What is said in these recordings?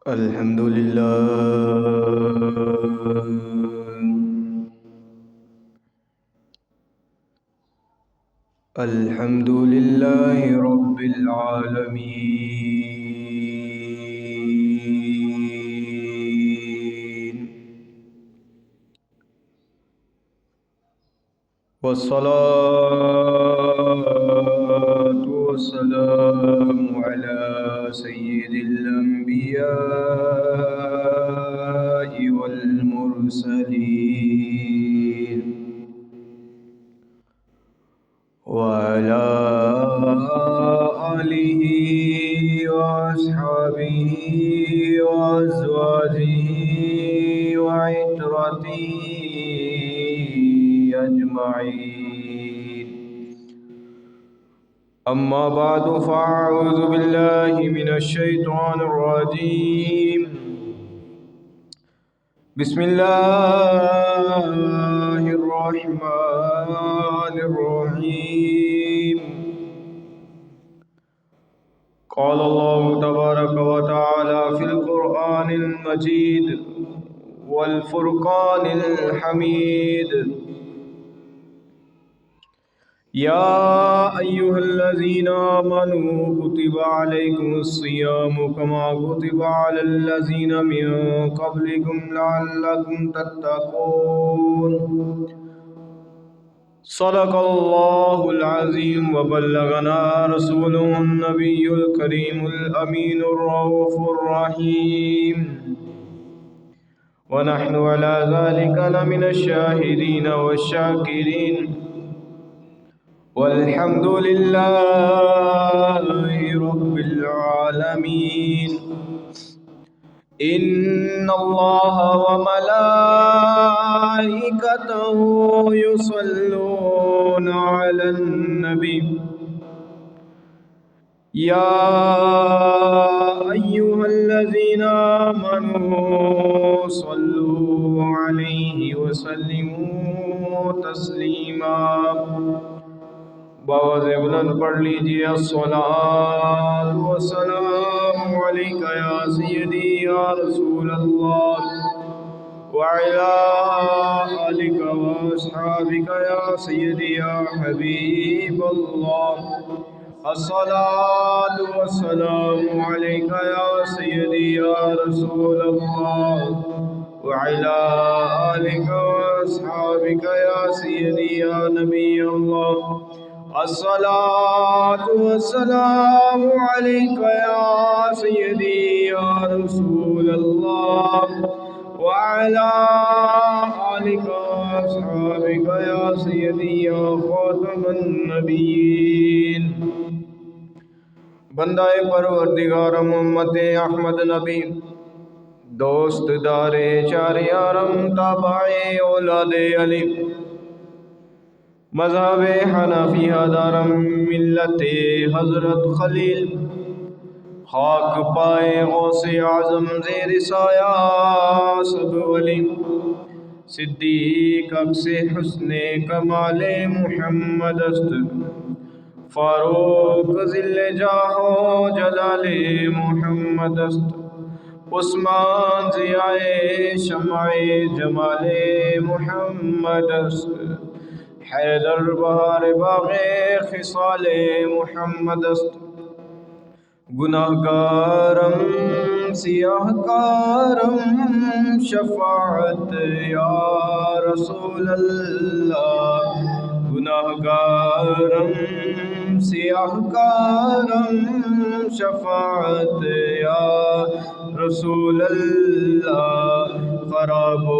الحمد لله الحمد لله رب العالمين والصلاة والسلام على سيد الأنبياء والمرسلين وعلى آله وأصحابه وأزواجه وعترته أجمعين. أما بعد فأعوذ بالله من الشيطان الرجيم. بسم الله الرحمن الرحيم. قال الله تبارك وتعالى في القرآن المجيد والفرقان الحميد: يا أيها الذين آمنوا كتب عليكم الصيام كما كتب على الذين من قبلكم لعلكم تتقون. صدق الله العظيم وبلغنا رسوله النبي الكريم الأمين الرؤوف الرحيم، ونحن على ذلك لمن الشاهدين والشاكرين، والحمد لله رب العالمين. إن الله وملائكته يصلون على النبي يا أيها الذين آمنوا صلوا عليه وسلموا تسليما. باواز بلند پڑھ لیجیے: الصلاۃ والسلام علیک یا سیدی یا رسول اللہ وعلی آلک واصحابک یا سیدی یا حبیب اللہ. الصلاۃ والسلام علیک یا سیدی یا رسول اللہ وعلی آلک واصحابک یا سیدی یا نبی اللہ. الصلاة والسلام عليك يا سيدي يا رسول الله وعلى آلك وأصحابك يا سيدي يا خاتم النبيين. بندہ پروردگارم امت احمد نبی، دوست دار چار یارم تابع اولاد علی، مذہب حنفیہ دارم ملت حضرت خلیل، خاک پائے غوث اعظم زیر سایہ سب ولی، صدیق عکس حسن کمال محمد است، فاروق ذل جاہ و جلال محمد است، عثمان ضیاء شمع جمال محمد است، حیدر بہار باغ خصال محمد است. گناہگارم سیاہ کارم شفاعت یا رسول اللہ، گناہگارم سیاہ کارم شفاعت یا رسول اللہ. خراب و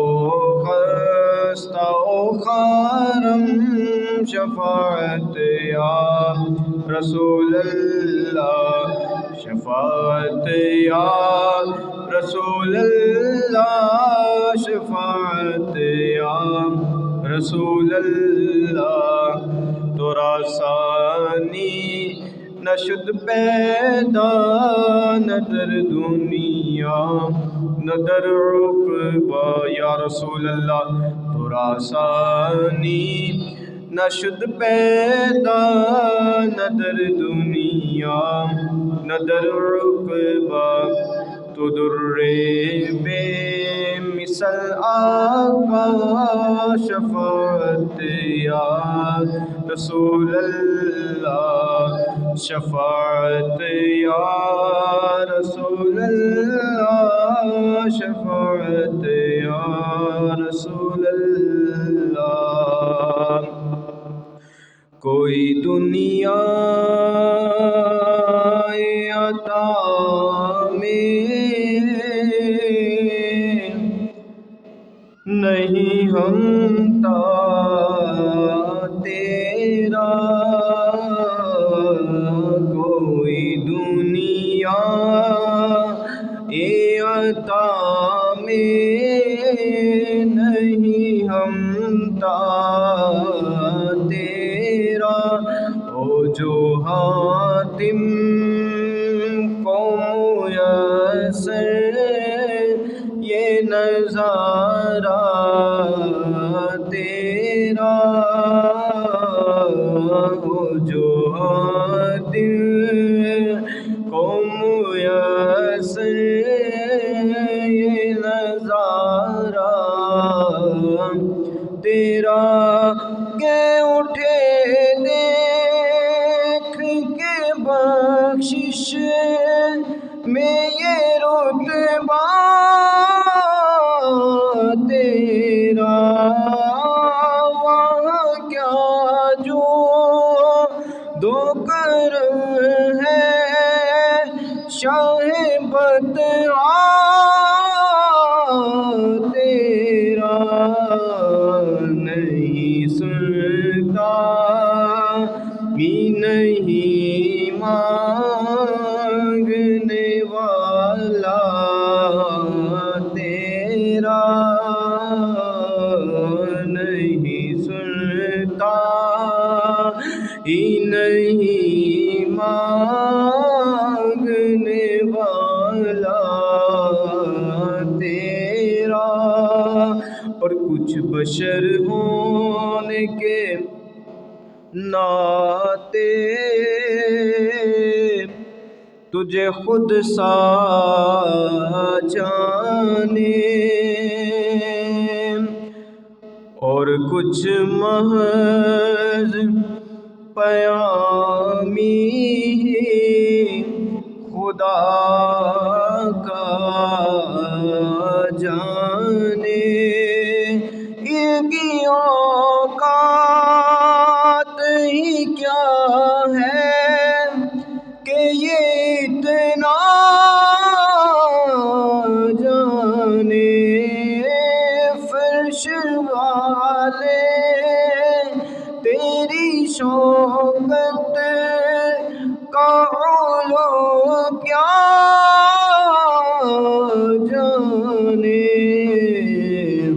خستہ و خارم شفاعت یا رسول اللہ، شفاعت یا رسول اللہ، شفاعت یا رسول اللہ. تورا ثانی نشد پیدا نہ در دنیا نہ در عقبہ یا رسول اللہ. تورا ثانی نشد پیدا نہ در دنیا نہ در عقبہ، تو در بے مثل آقا شفاعت یا رسول اللہ، شفاعت یا رسول اللہ، شفاعت یا رسول اللہ۔ کوئی دنیا عطا میں نہیں ہمتا تیرا، کوئی دنیا عطا میں نہیں ہمتا تیرا، او جو حاتم کو میسر یہ نظارہ تیرا، او جو حاتم کو میسر یہ نظارہ تیرا، کہ اٹھے دیکھ کے بخشش میں یہ رتبہ تیرا، وہاں کیا جو دو کرم ہے شاہ بطحاء تیرا، نہیں سنتا بھی نہیں مانگنے والا تیرا، نہیں سنتا ہی نہیں مانگنے والا تیرا، اور کچھ بشر ہونے کے ناطے تجھے خود سا جانے، اور کچھ محض پیامی خدا کا جانے، ان کی اوقات ہی کیا ہے کہ یہ اتنا جانے، فرش والے تیری شوکت کا علو کیا جانے،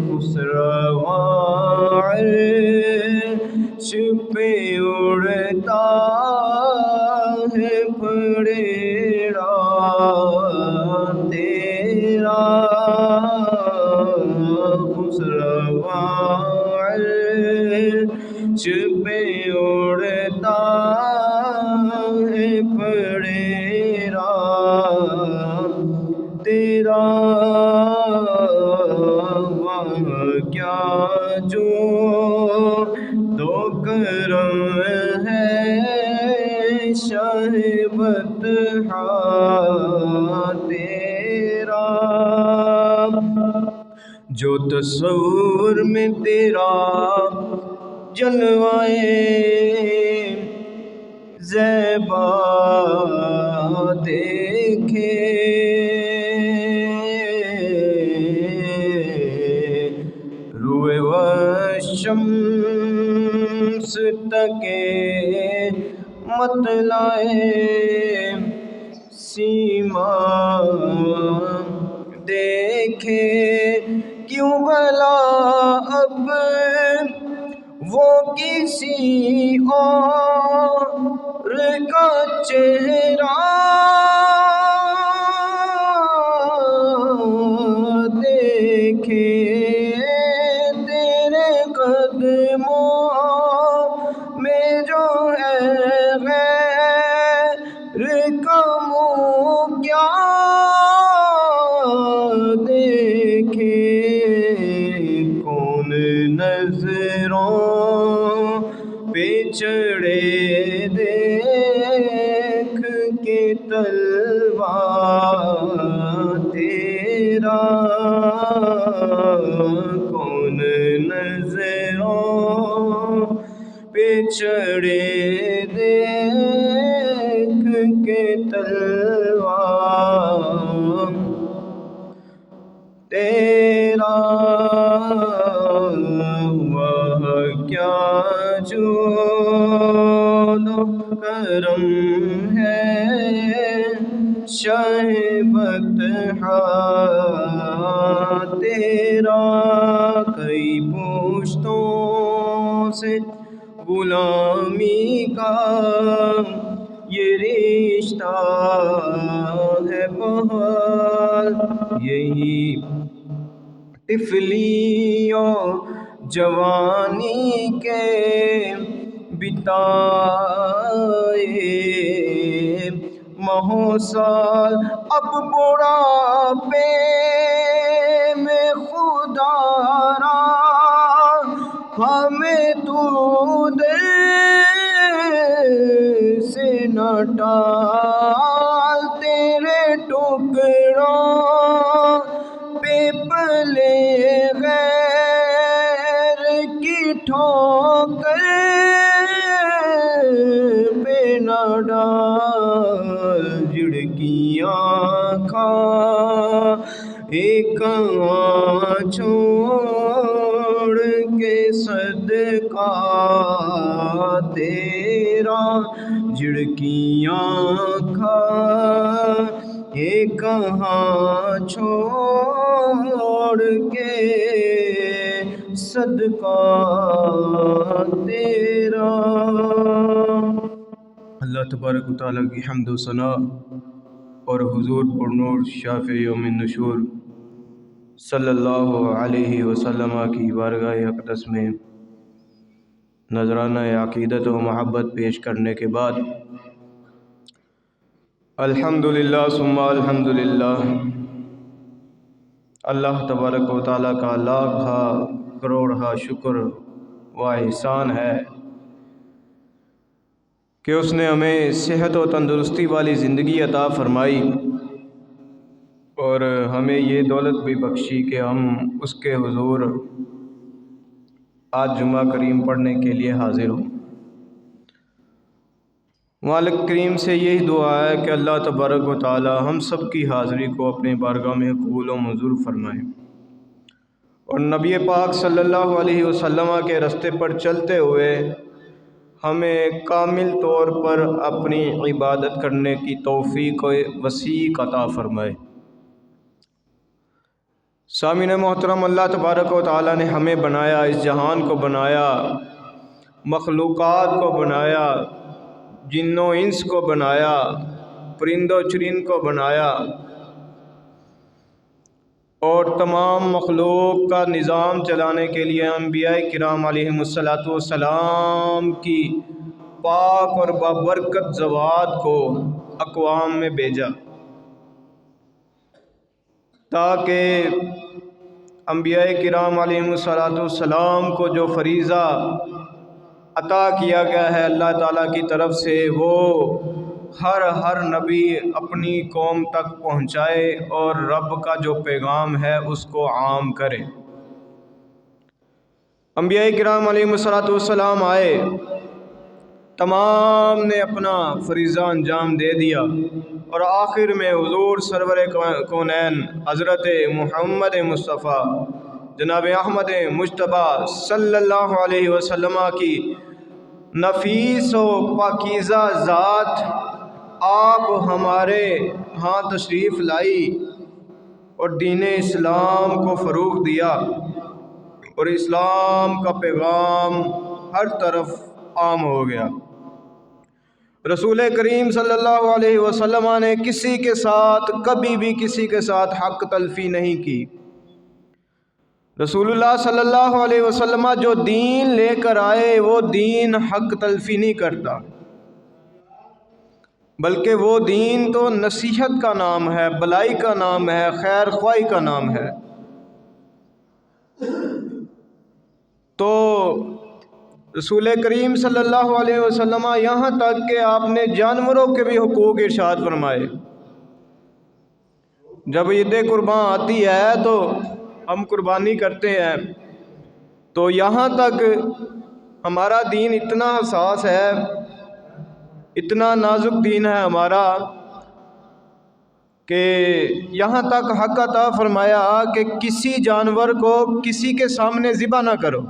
خسرواں عرش پہ اڑتا ہے پھریڑا تیرا، خسرواں عرش پہ اڑتا ہے پھریڑا تیرا، وہاں کیا جو دو کرم ہے شاہ بطحاء تیرا، جو تصور میں تیرا جلوائے زیبا دیکھے، روئے والشمس تک مطلع سیما دیکھے، کیوں بھلا اب وہ کسی اور کا چہرہ دیکھے، تیرے قدموں میں جو ہے غیر کا منہ کیا بچھڑے دیکھ کے تلوار تیرا کون نظروں بچھڑے دیکھ کے تلوار تیرا وہ کیا جود و کرم ہے شاہ بطحا تیرا کئی پشتوں سے غلامی کا یہ رشتہ ہے بحال یہی طفلی اور جوانی کے بتائے ماہو سال اب بڑھاپے میں خدا را ہمیں تو دل سے نہ ٹال تیرے ٹکڑوں پہ پلے غیر کی ٹھوکر پہ نہ ڈال جھڑکیاں کھا ایک آنکھ چھوڑ کے صدقہ تیرا جھڑکیاں کھا ایک ہاتھ چھوڑ کے صدقہ تیرا۔ اللہ تبارک و تعالیٰ کی حمد و ثنا اور حضور پر نور شافع یوم النشور صلی اللہ علیہ وسلم کی بارگاہ اقدس میں نذرانہ عقیدت و محبت پیش کرنے کے بعد الحمدللہ ثم الحمدللہ اللہ تبارک و تعالیٰ کا لاکھا کروڑا شکر و احسان ہے کہ اس نے ہمیں صحت و تندرستی والی زندگی عطا فرمائی اور ہمیں یہ دولت بھی بخشی کہ ہم اس کے حضور آج جمعہ کریم پڑھنے کے لیے حاضر ہوں۔ مالک کریم سے یہی دعا ہے کہ اللہ تبارک و تعالی ہم سب کی حاضری کو اپنے بارگاہ میں قبول و منظور فرمائے اور نبی پاک صلی اللہ علیہ وسلم کے راستے پر چلتے ہوئے ہمیں کامل طور پر اپنی عبادت کرنے کی توفیق و وسیع عطا فرمائے۔ سامعین محترم، اللہ تبارک و تعالی نے ہمیں بنایا، اس جہان کو بنایا، مخلوقات کو بنایا، جن و انس کو بنایا، پرند و چرند کو بنایا اور تمام مخلوق کا نظام چلانے کے لیے انبیاء کرام علیہم السلام کی پاک اور بابرکت ذوات کو اقوام میں بھیجا تاکہ انبیاء کرام علیہم السلام کو جو فریضہ عطا کیا گیا ہے اللہ تعالیٰ کی طرف سے وہ ہر نبی اپنی قوم تک پہنچائے اور رب کا جو پیغام ہے اس کو عام کرے۔ انبیاء کرام علیہم السلام آئے، تمام نے اپنا فریضہ انجام دے دیا اور آخر میں حضور سرور کونین حضرت محمد مصطفیٰ جناب احمد مجتبیٰ صلی اللہ علیہ وسلم کی نفیس و پاکیزہ ذات آپ ہمارے ہاں تشریف لائی اور دین اسلام کو فروغ دیا اور اسلام کا پیغام ہر طرف عام ہو گیا۔ رسول کریم صلی اللہ علیہ وسلم نے کسی کے ساتھ کبھی بھی کسی کے ساتھ حق تلفی نہیں کی۔ رسول اللہ صلی اللہ علیہ وسلم جو دین لے کر آئے وہ دین حق تلفی نہیں کرتا، بلکہ وہ دین تو نصیحت کا نام ہے، بلائی کا نام ہے، خیر خواہی کا نام ہے۔ تو رسول کریم صلی اللہ علیہ وسلم یہاں تک کہ آپ نے جانوروں کے بھی حقوق ارشاد فرمائے۔ جب عید قربان آتی ہے تو ہم قربانی کرتے ہیں، تو یہاں تک ہمارا دین اتنا حساس ہے، اتنا نازک دین ہے ہمارا، کہ یہاں تک حق عطا فرمایا کہ کسی جانور کو کسی کے سامنے ذبح نہ کرو۔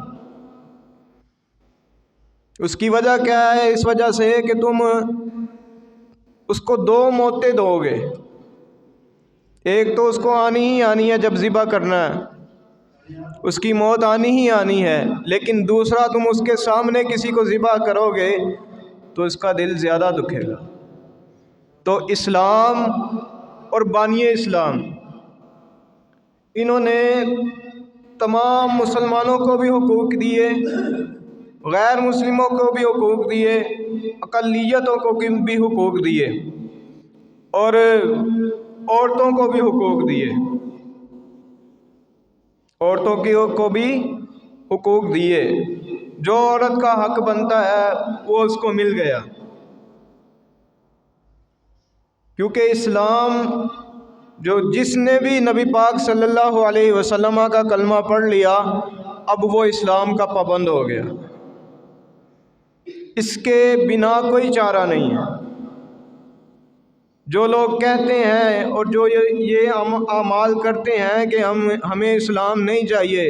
اس کی وجہ کیا ہے؟ اس وجہ سے کہ تم اس کو دو موتیں دو گے، ایک تو اس کو آنی ہی آنی ہے جب ذبح کرنا ہے، اس کی موت آنی ہی آنی ہے، لیکن دوسرا تم اس کے سامنے کسی کو ذبح کرو گے تو اس کا دل زیادہ دکھے گا۔ تو اسلام اور بانی اسلام انہوں نے تمام مسلمانوں کو بھی حقوق دیے، غیر مسلموں کو بھی حقوق دیے، اقلیتوں کو بھی حقوق دیے، اور عورتوں کو بھی حقوق دیے، عورتوں کو بھی حقوق دیے۔ جو عورت کا حق بنتا ہے وہ اس کو مل گیا، کیونکہ اسلام جس نے بھی نبی پاک صلی اللہ علیہ وسلم کا کلمہ پڑھ لیا اب وہ اسلام کا پابند ہو گیا، اس کے بنا کوئی چارہ نہیں ہے۔ جو لوگ کہتے ہیں اور جو یہ اعمال کرتے ہیں کہ ہمیں اسلام نہیں چاہیے،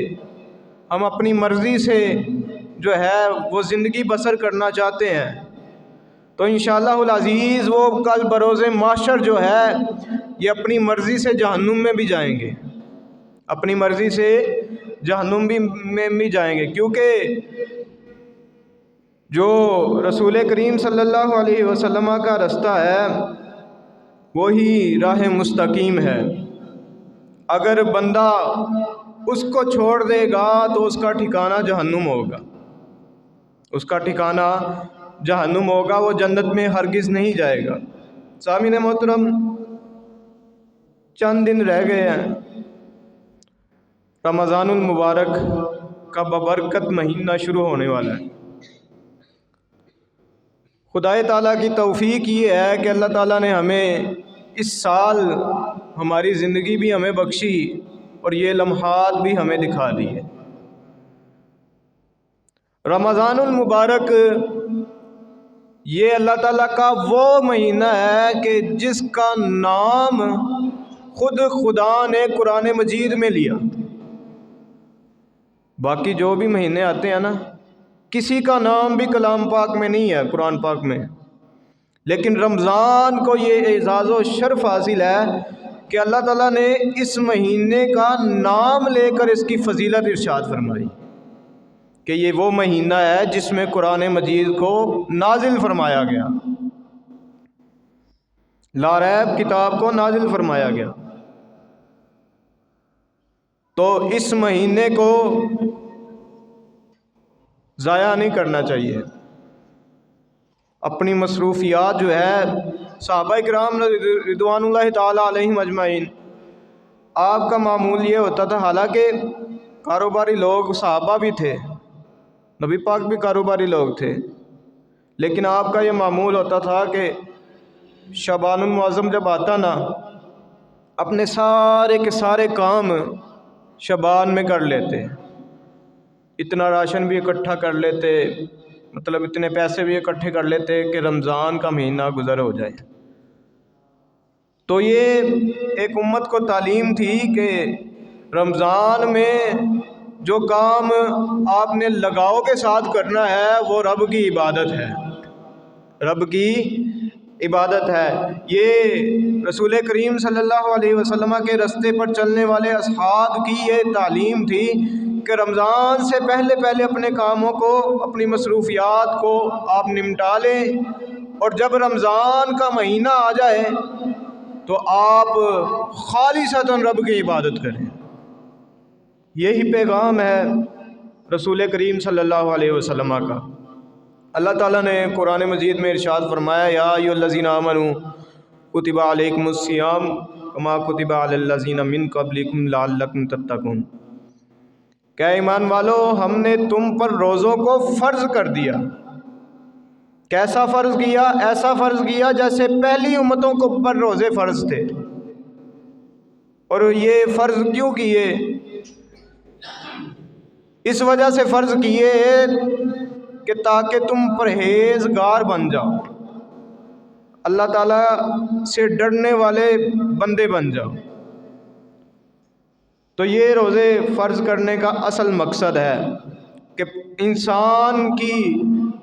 ہم اپنی مرضی سے جو ہے وہ زندگی بسر کرنا چاہتے ہیں، تو انشاءاللہ العزیز وہ کل بروز محشر جو ہے یہ اپنی مرضی سے جہنم میں بھی جائیں گے، اپنی مرضی سے جہنم میں بھی جائیں گے، کیونکہ جو رسول کریم صلی اللہ علیہ وسلم کا رستہ ہے وہی راہ مستقیم ہے۔ اگر بندہ اس کو چھوڑ دے گا تو اس کا ٹھکانہ جہنم ہوگا، اس کا ٹھکانہ جہنم ہوگا، وہ جنت میں ہرگز نہیں جائے گا۔ سامعین محترم، چند دن رہ گئے ہیں، رمضان المبارک کا ببرکت مہینہ شروع ہونے والا ہے۔ خدا تعالیٰ کی توفیق یہ ہے کہ اللہ تعالیٰ نے ہمیں اس سال ہماری زندگی بھی ہمیں بخشی اور یہ لمحات بھی ہمیں دکھا دیے۔ رمضان المبارک یہ اللہ تعالیٰ کا وہ مہینہ ہے کہ جس کا نام خود خدا نے قرآن مجید میں لیا۔ باقی جو بھی مہینے آتے ہیں نا، کسی کا نام بھی کلام پاک میں نہیں ہے، قرآن پاک میں، لیکن رمضان کو یہ اعزاز و شرف حاصل ہے کہ اللہ تعالیٰ نے اس مہینے کا نام لے کر اس کی فضیلت ارشاد فرمائی کہ یہ وہ مہینہ ہے جس میں قرآن مجید کو نازل فرمایا گیا، لا ریب کتاب کو نازل فرمایا گیا۔ تو اس مہینے کو ضائع نہیں کرنا چاہیے۔ اپنی مصروفیات جو ہے، صحابہ کرام رضوان اللہ تعالی علیہم اجمعین، آپ کا معمول یہ ہوتا تھا، حالانکہ کاروباری لوگ صحابہ بھی تھے، نبی پاک بھی کاروباری لوگ تھے، لیکن آپ کا یہ معمول ہوتا تھا کہ شعبان المعظم جب آتا نا، اپنے سارے کے سارے کام شعبان میں کر لیتے، اتنا راشن بھی اکٹھا کر لیتے، مطلب اتنے پیسے بھی اکٹھے کر لیتے کہ رمضان کا مہینہ گزر ہو جائے۔ تو یہ ایک امت کو تعلیم تھی کہ رمضان میں جو کام آپ نے لگاؤ کے ساتھ کرنا ہے وہ رب کی عبادت ہے، رب کی عبادت ہے۔ یہ رسول کریم صلی اللہ علیہ وسلم کے رستے پر چلنے والے اصحاب کی یہ تعلیم تھی کہ رمضان سے پہلے پہلے اپنے کاموں کو، اپنی مصروفیات کو آپ نمٹا لیں، اور جب رمضان کا مہینہ آ جائے تو آپ خالصتاً رب کی عبادت کریں۔ یہی پیغام ہے رسول کریم صلی اللہ علیہ وسلم کا۔ اللہ تعالیٰ نے قرآن مجید میں ارشاد فرمایا، یا ایھا الذین آمنوا کتب علیکم الصیام کما کتب علی الذین من قبلکم لعلکم تتقون۔ کہ ایمان والو ہم نے تم پر روزوں کو فرض کر دیا۔ کیسا فرض کیا؟ ایسا فرض کیا جیسے پہلی امتوں کو پر روزے فرض تھے۔ اور یہ فرض کیوں کیے؟ اس وجہ سے فرض کیے کہ تاکہ تم پرہیزگار بن جاؤ، اللہ تعالیٰ سے ڈرنے والے بندے بن جاؤ۔ تو یہ روزے فرض کرنے کا اصل مقصد ہے کہ انسان کی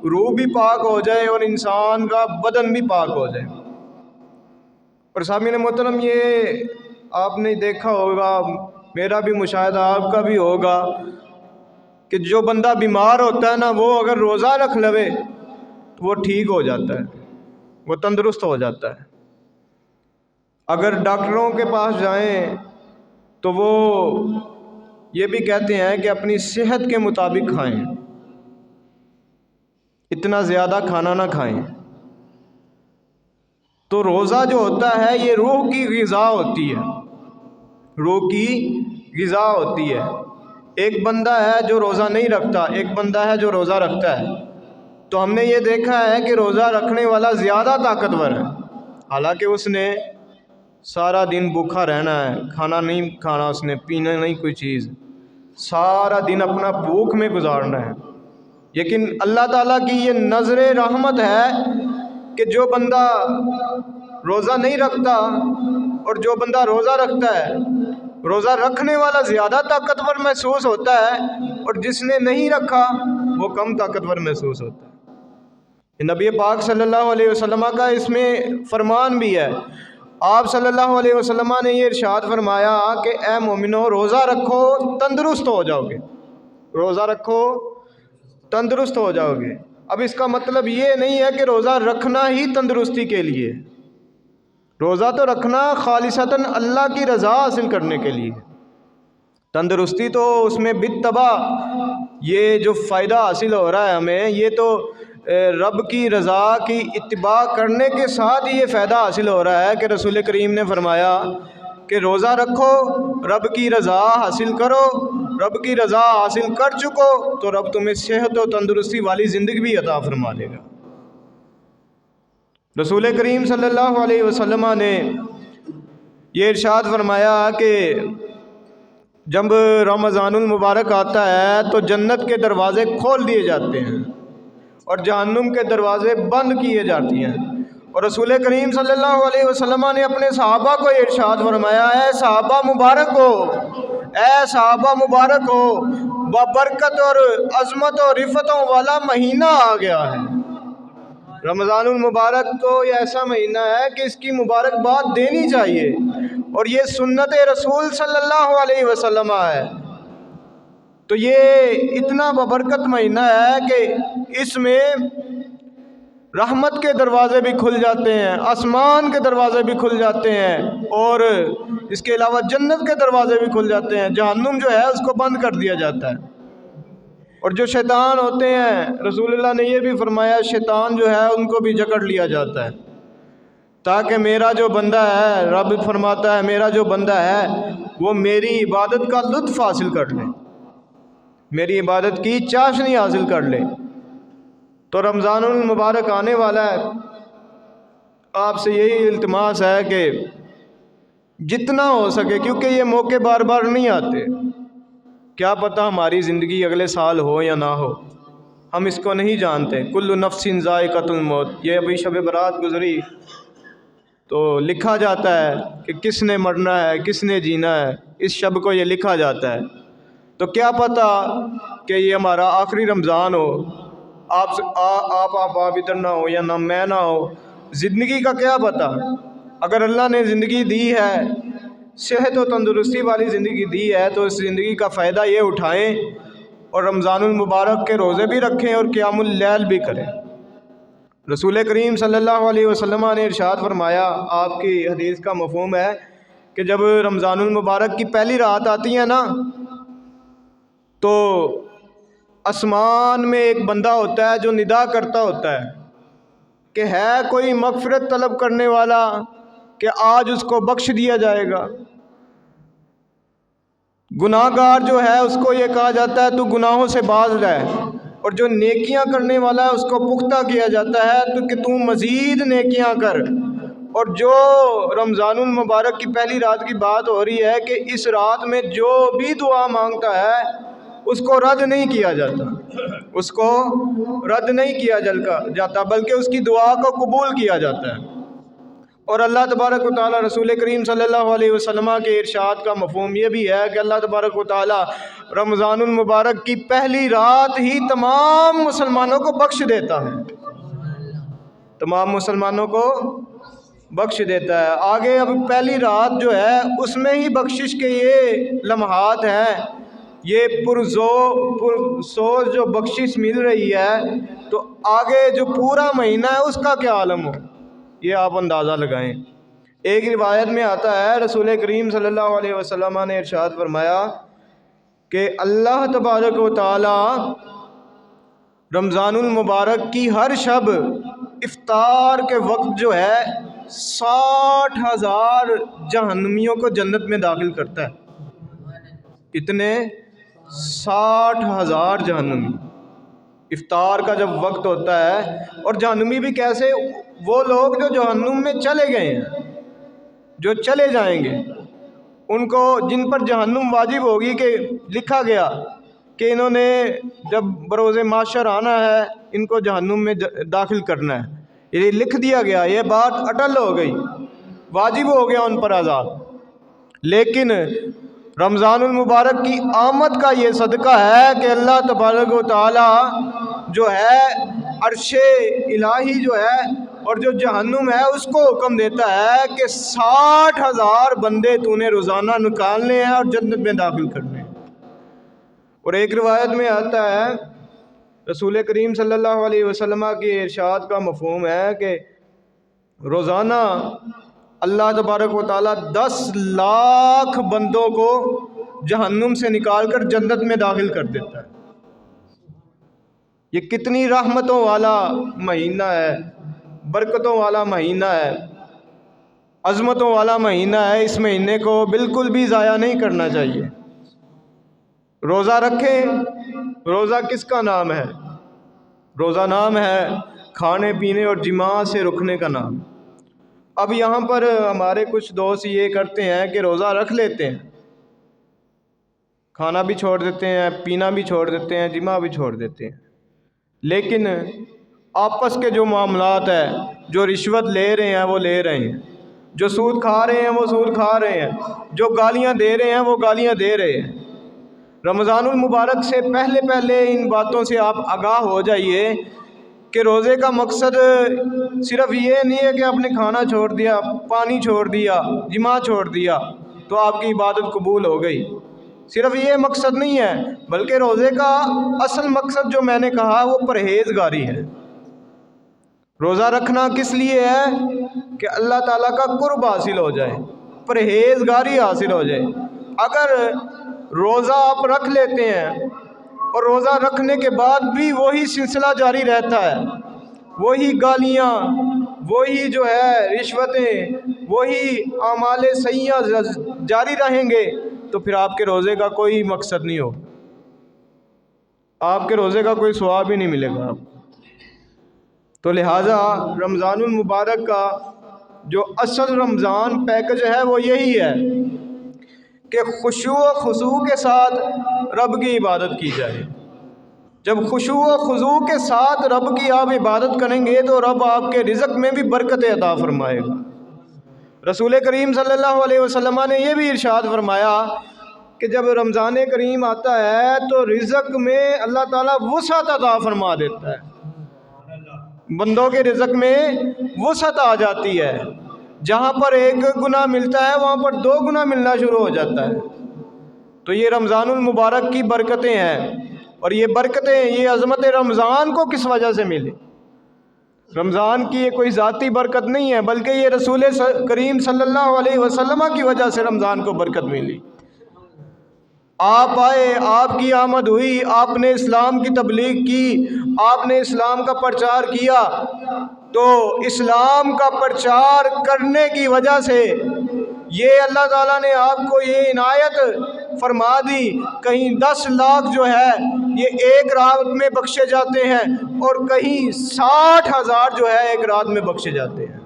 روح بھی پاک ہو جائے اور انسان کا بدن بھی پاک ہو جائے۔ اور سامعین محترم، یہ آپ نے دیکھا ہوگا، میرا بھی مشاہدہ آپ کا بھی ہوگا، کہ جو بندہ بیمار ہوتا ہے نا، وہ اگر روزہ رکھ لوے تو وہ ٹھیک ہو جاتا ہے، وہ تندرست ہو جاتا ہے۔ اگر ڈاکٹروں کے پاس جائیں تو وہ یہ بھی کہتے ہیں کہ اپنی صحت کے مطابق کھائیں، اتنا زیادہ کھانا نہ کھائیں۔ تو روزہ جو ہوتا ہے یہ روح کی غذا ہوتی ہے، روح کی غذا ہوتی ہے۔ ایک بندہ ہے جو روزہ نہیں رکھتا، ایک بندہ ہے جو روزہ رکھتا ہے، تو ہم نے یہ دیکھا ہے کہ روزہ رکھنے والا زیادہ طاقتور ہے، حالانکہ اس نے سارا دن بھوکا رہنا ہے، کھانا نہیں کھانا، اس نے پینا نہیں کوئی چیز، سارا دن اپنا بھوک میں گزارنا ہے۔ لیکن اللہ تعالیٰ کی یہ نظر رحمت ہے کہ جو بندہ روزہ نہیں رکھتا اور جو بندہ روزہ رکھتا ہے، روزہ رکھنے والا زیادہ طاقتور محسوس ہوتا ہے اور جس نے نہیں رکھا وہ کم طاقتور محسوس ہوتا ہے۔ نبی پاک صلی اللہ علیہ وسلم کا اس میں فرمان بھی ہے۔ آپ صلی اللہ علیہ وسلم نے یہ ارشاد فرمایا کہ اے مومنو، روزہ رکھو تندرست ہو جاؤ گے، روزہ رکھو تندرست ہو جاؤ گے۔ اب اس کا مطلب یہ نہیں ہے کہ روزہ رکھنا ہی تندرستی کے لیے، روزہ تو رکھنا خالصتاً اللہ کی رضا حاصل کرنے کے لیے۔ تندرستی تو اس میں بالطبع یہ جو فائدہ حاصل ہو رہا ہے ہمیں، یہ تو رب کی رضا کی اتباع کرنے کے ساتھ ہی یہ فائدہ حاصل ہو رہا ہے کہ رسول کریم نے فرمایا کہ روزہ رکھو، رب کی رضا حاصل کرو، رب کی رضا حاصل کر چکو تو رب تمہیں صحت و تندرستی والی زندگی بھی عطا فرما دے گا۔ رسول کریم صلی اللہ علیہ وسلم نے یہ ارشاد فرمایا کہ جب رمضان المبارک آتا ہے تو جنت کے دروازے کھول دیے جاتے ہیں اور جہنم کے دروازے بند کیے جاتے ہیں۔ اور رسول کریم صلی اللہ علیہ وسلم نے اپنے صحابہ کو ارشاد فرمایا، اے صحابہ مبارک ہو، اے صحابہ مبارک ہو، بابرکت اور عظمت اور رفتوں والا مہینہ آ گیا ہے۔ رمضان المبارک تو یہ ایسا مہینہ ہے کہ اس کی مبارکباد دینی چاہیے، اور یہ سنت رسول صلی اللہ علیہ وسلم ہے۔ تو یہ اتنا بابرکت مہینہ ہے کہ اس میں رحمت کے دروازے بھی کھل جاتے ہیں، آسمان کے دروازے بھی کھل جاتے ہیں، اور اس کے علاوہ جنت کے دروازے بھی کھل جاتے ہیں، جہنم جو ہے اس کو بند کر دیا جاتا ہے۔ اور جو شیطان ہوتے ہیں، رسول اللہ نے یہ بھی فرمایا، شیطان جو ہے ان کو بھی جکڑ لیا جاتا ہے، تاکہ میرا جو بندہ ہے، رب فرماتا ہے میرا جو بندہ ہے وہ میری عبادت کا لطف حاصل کر لے، میری عبادت کی چاشنی حاصل کر لے۔ تو رمضان المبارک آنے والا ہے، آپ سے یہی التماس ہے کہ جتنا ہو سکے، کیونکہ یہ موقع بار بار نہیں آتے، کیا پتہ ہماری زندگی اگلے سال ہو یا نہ ہو، ہم اس کو نہیں جانتے۔ کل نفس ذائقۃ الموت، یہ ابھی شب برات گزری تو لکھا جاتا ہے کہ کس نے مرنا ہے، کس نے جینا ہے، اس شب کو یہ لکھا جاتا ہے۔ تو کیا پتہ کہ یہ ہمارا آخری رمضان ہو، آپ ادھر نہ ہو یا نہ میں نہ ہو، زندگی کا کیا پتہ۔ اگر اللہ نے زندگی دی ہے، صحت و تندرستی والی زندگی دی ہے، تو اس زندگی کا فائدہ یہ اٹھائیں اور رمضان المبارک کے روزے بھی رکھیں اور قیام اللیل بھی کریں۔ رسول کریم صلی اللہ علیہ وسلم نے ارشاد فرمایا، آپ کی حدیث کا مفہوم ہے کہ جب رمضان المبارک کی پہلی رات آتی ہے نا، تو آسمان میں ایک بندہ ہوتا ہے جو ندا کرتا ہوتا ہے کہ ہے کوئی مغفرت طلب کرنے والا، کہ آج اس کو بخش دیا جائے گا۔ گناہگار جو ہے اس کو یہ کہا جاتا ہے تو گناہوں سے باز رہ، اور جو نیکیاں کرنے والا ہے اس کو پختہ کیا جاتا ہے تو کہ تو مزید نیکیاں کر۔ اور جو رمضان المبارک کی پہلی رات کی بات ہو رہی ہے کہ اس رات میں جو بھی دعا مانگتا ہے اس کو رد نہیں کیا جاتا، اس کو رد نہیں کیا جاتا بلکہ اس کی دعا کو قبول کیا جاتا ہے۔ اور اللہ تبارک و تعالیٰ رسول کریم صلی اللہ علیہ وسلم کے ارشاد کا مفہوم یہ بھی ہے کہ اللہ تبارک و تعالیٰ رمضان المبارک کی پہلی رات ہی تمام مسلمانوں کو بخش دیتا ہے، تمام مسلمانوں کو بخش دیتا ہے۔ آگے اب پہلی رات جو ہے اس میں ہی بخشش کے یہ لمحات ہیں، یہ پرسوز جو بخشش مل رہی ہے، تو آگے جو پورا مہینہ ہے اس کا کیا عالم ہو، یہ آپ اندازہ لگائیں۔ ایک روایت میں آتا ہے رسول کریم صلی اللہ علیہ وسلم نے ارشاد فرمایا کہ اللہ تبارک و تعالی رمضان المبارک کی ہر شب افطار کے وقت جو ہے 60,000 جہنمیوں کو جنت میں داخل کرتا ہے۔ اتنے 60,000 جہنمی افطار کا جب وقت ہوتا ہے، اور جہنمی بھی کیسے؟ وہ لوگ جو جہنم میں چلے گئے ہیں، جو چلے جائیں گے، ان کو جن پر جہنم واجب ہوگی کہ لکھا گیا کہ انہوں نے جب بروز محشر آنا ہے ان کو جہنم میں داخل کرنا ہے، یہ لکھ دیا گیا، یہ بات اٹل ہو گئی، واجب ہو گیا ان پر عذاب۔ لیکن رمضان المبارک کی آمد کا یہ صدقہ ہے کہ اللہ تبارک و تعالی جو ہے عرش الہی جو ہے اور جو جہنم ہے اس کو حکم دیتا ہے کہ 60,000 بندے تو نے روزانہ نکالنے ہیں اور جنت میں داخل کرنے ہیں۔ اور ایک روایت میں آتا ہے رسول کریم صلی اللہ علیہ وسلم کے ارشاد کا مفہوم ہے کہ روزانہ اللہ تبارک و تعالیٰ 10 لاکھ بندوں کو جہنم سے نکال کر جنت میں داخل کر دیتا ہے۔ یہ کتنی رحمتوں والا مہینہ ہے، برکتوں والا مہینہ ہے، عظمتوں والا مہینہ ہے۔ اس مہینے کو بالکل بھی ضائع نہیں کرنا چاہیے۔ روزہ رکھیں، روزہ کس کا نام ہے؟ روزہ نام ہے کھانے پینے اور جماع سے رکنے کا نام۔ اب یہاں پر ہمارے کچھ دوست یہ کرتے ہیں کہ روزہ رکھ لیتے ہیں، کھانا بھی چھوڑ دیتے ہیں، پینا بھی چھوڑ دیتے ہیں، جماع بھی چھوڑ دیتے ہیں، لیکن آپس کے جو معاملات ہیں، جو رشوت لے رہے ہیں وہ لے رہے ہیں، جو سود کھا رہے ہیں وہ سود کھا رہے ہیں، جو گالیاں دے رہے ہیں وہ گالیاں دے رہے ہیں۔ رمضان المبارک سے پہلے ان باتوں سے آپ آگاہ ہو جائیے کہ روزے کا مقصد صرف یہ نہیں ہے کہ آپ نے کھانا چھوڑ دیا، پانی چھوڑ دیا، جماع چھوڑ دیا تو آپ کی عبادت قبول ہو گئی، صرف یہ مقصد نہیں ہے، بلکہ روزے کا اصل مقصد جو میں نے کہا وہ پرہیزگاری ہے۔ روزہ رکھنا کس لیے ہے؟ کہ اللہ تعالیٰ کا قرب حاصل ہو جائے، پرہیزگاری حاصل ہو جائے۔ اگر روزہ آپ رکھ لیتے ہیں اور روزہ رکھنے کے بعد بھی وہی سلسلہ جاری رہتا ہے، وہی گالیاں، وہی جو ہے رشوتیں، وہی اعمال سیئہ جاری رہیں گے تو پھر آپ کے روزے کا کوئی مقصد نہیں ہو، آپ کے روزے کا کوئی ثواب ہی نہیں ملے گا۔ تو لہٰذا رمضان المبارک کا جو اصل رمضان پیکج ہے وہ یہی ہے کہ خشوع و خضوع کے ساتھ رب کی عبادت کی جائے۔ جب خشوع و خضوع کے ساتھ رب کی آپ عبادت کریں گے تو رب آپ کے رزق میں بھی برکت عطا فرمائے گا۔ رسول کریم صلی اللہ علیہ وسلم نے یہ بھی ارشاد فرمایا کہ جب رمضان کریم آتا ہے تو رزق میں اللہ تعالیٰ وسعت عطا فرما دیتا ہے، بندوں کے رزق میں وسعت آ جاتی ہے، جہاں پر 1 گنا ملتا ہے وہاں پر 2 گنا ملنا شروع ہو جاتا ہے۔ تو یہ رمضان المبارک کی برکتیں ہیں، اور یہ برکتیں، یہ عظمت رمضان کو کس وجہ سے ملی؟ رمضان کی یہ کوئی ذاتی برکت نہیں ہے، بلکہ یہ رسول کریم صلی اللہ علیہ وسلم کی وجہ سے رمضان کو برکت ملی۔ آپ آئے، آپ کی آمد ہوئی، آپ نے اسلام کی تبلیغ کی، آپ نے اسلام کا پرچار کیا، تو اسلام کا پرچار کرنے کی وجہ سے یہ اللہ تعالیٰ نے آپ کو یہ عنایت فرما دی، کہیں 10 لاکھ جو ہے یہ ایک رات میں بخشے جاتے ہیں اور کہیں 60,000 جو ہے ایک رات میں بخشے جاتے ہیں۔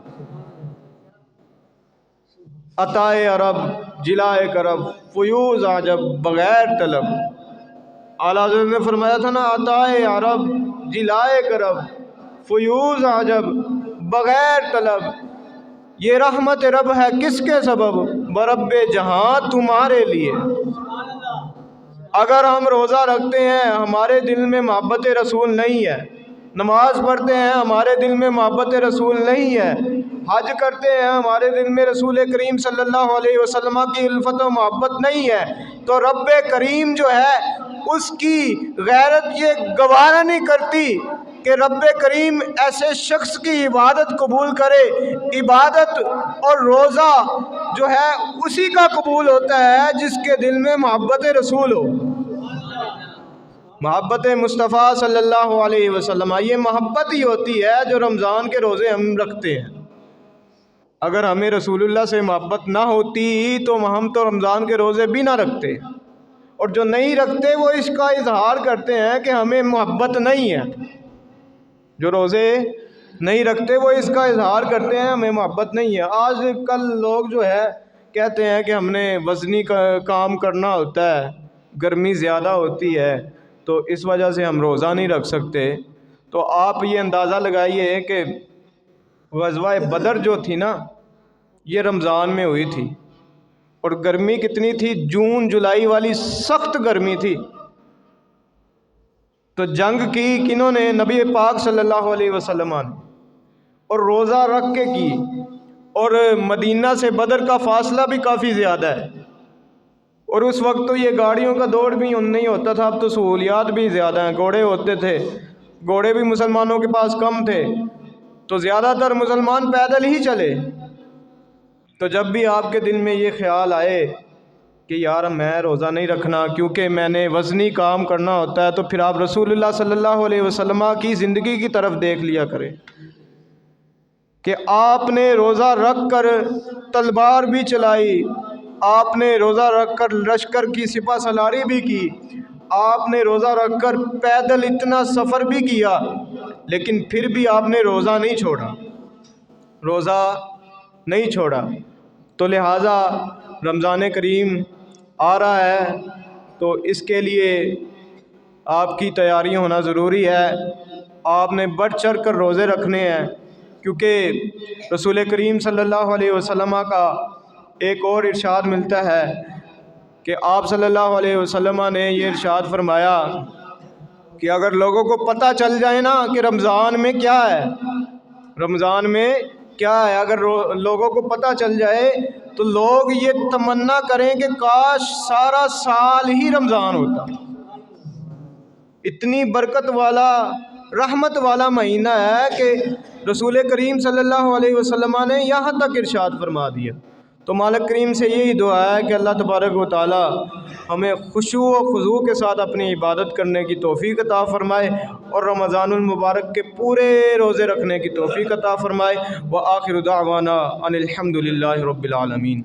عطائے عرب، جلائے کرب، فیوز عجب بغیر طلب۔ اعلیٰ حضرت نے فرمایا تھا نا، عطائے عرب، جلائے کرب، فیوز عجب بغیر طلب۔ یہ رحمت رب ہے کس کے سبب، برب جہاں تمہارے لیے۔ اگر ہم روزہ رکھتے ہیں ہمارے دل میں محبت رسول نہیں ہے، نماز پڑھتے ہیں ہمارے دل میں محبت رسول نہیں ہے، حج کرتے ہیں ہمارے دل میں رسول کریم صلی اللہ علیہ وسلم کی الفت و محبت نہیں ہے، تو رب کریم جو ہے اس کی غیرت یہ گوارا نہیں کرتی کہ رب کریم ایسے شخص کی عبادت قبول کرے۔ عبادت اور روزہ جو ہے اسی کا قبول ہوتا ہے جس کے دل میں محبت رسول ہو، محبت مصطفیٰ صلی اللہ علیہ وسلم۔ یہ محبت ہی ہوتی ہے جو رمضان کے روزے ہم رکھتے ہیں۔ اگر ہمیں رسول اللہ سے محبت نہ ہوتی تو ہم تو رمضان کے روزے بھی نہ رکھتے، اور جو نہیں رکھتے وہ اس کا اظہار کرتے ہیں کہ ہمیں محبت نہیں ہے۔ جو روزے نہیں رکھتے وہ اس کا اظہار کرتے ہیں ہمیں محبت نہیں ہے۔ آج کل لوگ جو ہے کہتے ہیں کہ ہم نے وزنی کام کرنا ہوتا ہے، گرمی زیادہ ہوتی ہے تو اس وجہ سے ہم روزہ نہیں رکھ سکتے۔ تو آپ یہ اندازہ لگائیے کہ غزوہ بدر جو تھی نا یہ رمضان میں ہوئی تھی، اور گرمی کتنی تھی، جون جولائی والی سخت گرمی تھی۔ تو جنگ کی کنہوں نے، نبی پاک صلی اللہ علیہ وسلم نے، اور روزہ رکھ کے کی، اور مدینہ سے بدر کا فاصلہ بھی کافی زیادہ ہے، اور اس وقت تو یہ گاڑیوں کا دور بھی نہیں ہوتا تھا، اب تو سہولیات بھی زیادہ ہیں، گھوڑے ہوتے تھے، گھوڑے بھی مسلمانوں کے پاس کم تھے تو زیادہ تر مسلمان پیدل ہی چلے۔ تو جب بھی آپ کے دل میں یہ خیال آئے کہ یار میں روزہ نہیں رکھنا کیونکہ میں نے وزنی کام کرنا ہوتا ہے، تو پھر آپ رسول اللہ صلی اللہ علیہ وسلم کی زندگی کی طرف دیکھ لیا کریں کہ آپ نے روزہ رکھ کر تلوار بھی چلائی، آپ نے روزہ رکھ کر لشکر کی سپہ سالاری بھی کی، آپ نے روزہ رکھ کر پیدل اتنا سفر بھی کیا، لیکن پھر بھی آپ نے روزہ نہیں چھوڑا، روزہ نہیں چھوڑا۔ تو لہٰذا رمضان کریم آ رہا ہے تو اس کے لیے آپ کی تیاری ہونا ضروری ہے، آپ نے بڑھ چڑھ کر روزے رکھنے ہیں، کیونکہ رسول کریم صلی اللہ علیہ وسلم کا ایک اور ارشاد ملتا ہے کہ آپ صلی اللہ علیہ وسلم نے یہ ارشاد فرمایا کہ اگر لوگوں کو پتہ چل جائے نا کہ رمضان میں کیا ہے، رمضان میں کیا ہے، اگر لوگوں کو پتہ چل جائے تو لوگ یہ تمنا کریں کہ کاش سارا سال ہی رمضان ہوتا۔ اتنی برکت والا، رحمت والا مہینہ ہے کہ رسول کریم صلی اللہ علیہ وسلم نے یہاں تک ارشاد فرما دیا۔ تو مالک کریم سے یہی دعا ہے کہ اللہ تبارک و تعالی ہمیں خشوع و خضوع کے ساتھ اپنی عبادت کرنے کی توفیق عطا فرمائے، اور رمضان المبارک کے پورے روزے رکھنے کی توفیق عطا فرمائے۔ وآخر دعوانا ان الحمد للہ رب العالمین۔